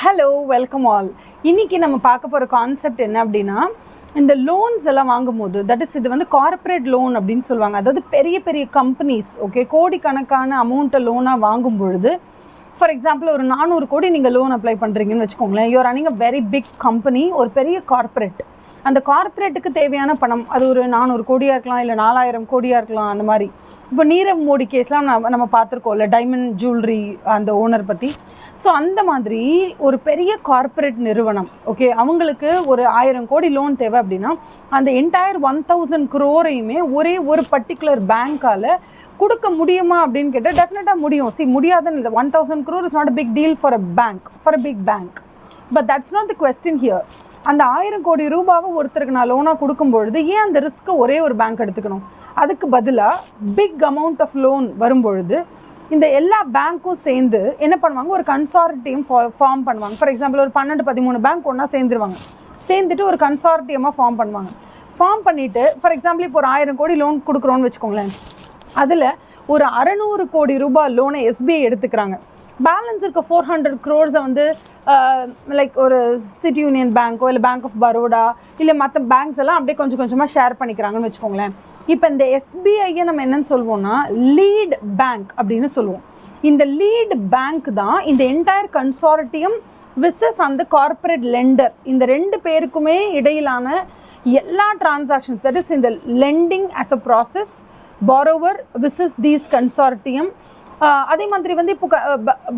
Hello welcome all. இன்றைக்கி நம்ம பார்க்க போகிற கான்செப்ட் என்ன அப்படின்னா, இந்த லோன்ஸ் எல்லாம் வாங்கும்போது தட் இஸ் இது வந்து கார்ப்பரேட் லோன் அப்படின்னு சொல்லுவாங்க. அதாவது பெரிய பெரிய கம்பெனிஸ் கோடிக்கணக்கான அமௌண்ட்டை லோனாக வாங்கும் பொழுது, ஃபார் எக்ஸாம்பிள் ஒரு 400 கோடி நீங்கள் லோன் அப்ளை பண்ணுறீங்கன்னு வச்சுக்கோங்களேன். You're running a very big company, ஒரு பெரிய கார்ப்பரேட். அந்த கார்ப்பரேட்டுக்கு தேவையான பணம் அது ஒரு 400 கோடியாக இருக்கலாம், இல்லை 4000 கோடியாக இருக்கலாம். அந்த மாதிரி இப்போ நீரவ் மோடி கேஸ்லாம் நம்ம பார்த்துருக்கோம்ல, டைமண்ட் ஜுவல்லரி அந்த ஓனர் பற்றி. ஸோ அந்த மாதிரி ஒரு பெரிய கார்ப்பரேட் நிறுவனம் அவங்களுக்கு ஒரு 1000 கோடி லோன் தேவை அப்படின்னா, அந்த என்டையர் 1000 crore ஒரே ஒரு பர்டிகுலர் பேங்க்கால் கொடுக்க முடியுமா அப்படின்னு கேட்டால் டெஃபினட்டாக முடியும். முடியாதுன்னு இல்லை. 1000 crore is not a big deal for a big bank. But that's not the question here. அந்த 1000 கோடி ரூபாவை ஒருத்தருக்கு நான் லோனாக கொடுக்கும்பொழுது ஏன் அந்த ரிஸ்க்கை ஒரே ஒரு பேங்க் எடுத்துக்கணும்? அதுக்கு பதிலாக பிக் அமௌண்ட் ஆஃப் லோன் வரும்பொழுது இந்த எல்லா பேங்க்கும் சேர்ந்து என்ன பண்ணுவாங்க, ஒரு கன்சார்டியம் ஃபார்ம் பண்ணுவாங்க. ஃபார் எக்ஸாம்பிள் ஒரு 12-13 பேங்க் ஒன்றா சேர்ந்துட்டு ஒரு கன்சார்டியமாக ஃபார்ம் பண்ணுவாங்க. ஃபார்ம் பண்ணிவிட்டு ஃபார் எக்ஸாம்பிள் இப்போ ஒரு 1000 கோடி லோன் கொடுக்குறோன்னு வச்சுக்கோங்களேன். அதில் ஒரு 600 கோடி ரூபாய் லோனை எஸ்பிஐ எடுத்துக்கிறாங்க. பேலன்ஸ் இருக்க 400 crores வந்து லைக் ஒரு சிட்டி யூனியன் பேங்க்கோ இல்லை பேங்க் ஆஃப் பரோடா இல்லை மற்ற பேங்க்ஸ் எல்லாம் அப்படியே கொஞ்சம் கொஞ்சமாக ஷேர் பண்ணிக்கிறாங்கன்னு வச்சுக்கோங்களேன். இப்போ இந்த எஸ்பிஐயை நம்ம என்னன்னு சொல்லுவோம்னா லீட் பேங்க் அப்படின்னு சொல்லுவோம். இந்த லீட் பேங்க் தான் இந்த என்டையர் கன்சார்டியம் விசஸ் அந்த கார்ப்பரேட் லெண்டர், இந்த 2 பேருக்குமே இடையிலான எல்லா டிரான்சாக்ஷன்ஸ், தட் இஸ் இந்த lending as a process, borrower versus these consortium. அதே மாதிரி வந்து இப்போ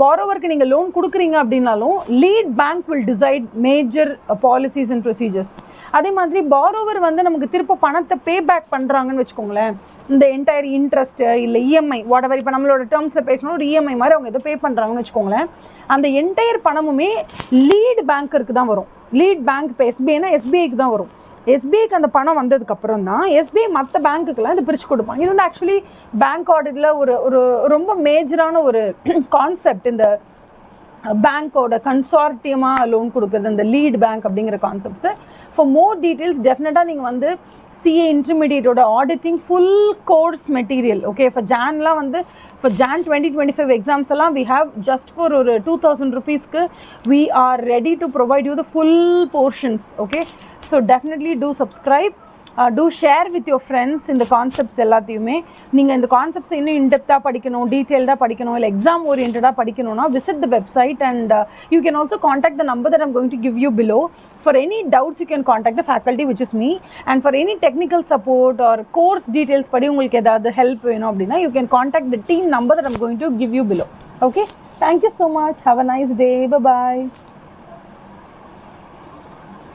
பாரோவருக்கு நீங்கள் லோன் கொடுக்குறீங்க அப்படின்னாலும் lead bank will decide major policies and procedures. அதே மாதிரி பாரோவர் வந்து நமக்கு திரும்ப பணத்தை பே பேக் பண்ணுறாங்கன்னு வச்சுக்கோங்களேன். இந்த என்டையர் இன்ட்ரெஸ்ட்டு இல்லை இஎம்ஐ வாடவர், இப்போ நம்மளோட டேர்ம்ஸில் பேசணும், ஒரு இஎம்ஐ மாதிரி அவங்க எதோ பே பண்ணுறாங்கன்னு வச்சுக்கோங்களேன். அந்த என்டையர் பணமுமே லீட் பேங்க்கருக்கு தான் வரும். லீட் பேங்க் இப்போ எஸ்பிஐனா எஸ்பிஐக்கு தான் வரும். எஸ்பிஐக்கு அந்த பணம் வந்ததுக்கப்புறம் தான் எஸ்பிஐ மற்ற பேங்க்குக்கெல்லாம் இது பிரித்து கொடுப்பாங்க. இது வந்து ஆக்சுவலி பேங்க் ஆடிட்டில் ஒரு ரொம்ப மேஜரான ஒரு கான்செப்ட். இந்த பேங்க்கோட கன்சார்டியமாக லோன் கொடுக்குறது, இந்த லீட் பேங்க் அப்படிங்கிற கான்செப்ட்ஸு. ஃபார் மோர் டீட்டெயில்ஸ் டெஃபினட்டாக நீங்கள் வந்து சிஏ இன்டர்மீடியேட்டோட ஆடிட்டிங் ஃபுல் கோர்ஸ் மெட்டீரியல் இப்போ ஜான்லாம் வந்து இப்போ ஜான் 2025 எக்ஸாம்ஸ் எல்லாம் வி ஹாவ் ஜஸ்ட் ஃபார் ஒரு 2000 rupeesக்கு we are ready to provide you the full portions. So definitely do subscribe, do share with your friends. இந்த கான்செப்ட்ஸ் எல்லாத்தையுமே நீங்கள் இந்த கான்செப்ட்ஸ் இன்னும் இன்டெப்த்தாக படிக்கணும், டீட்டெயில்டாக படிக்கணும், இல்லை எக்ஸாம் ஓரியன்டாக படிக்கணும்னா visit the website and you can also contact the number that I'm going to give you below. For any doubts you can contact the faculty which is me, and for any technical support or course details படி உங்களுக்கு ஏதாவது help வேணும் அப்படின்னா you can contact the team number that I'm going to give you below. Okay, thank you so much, have a nice day, bye bye.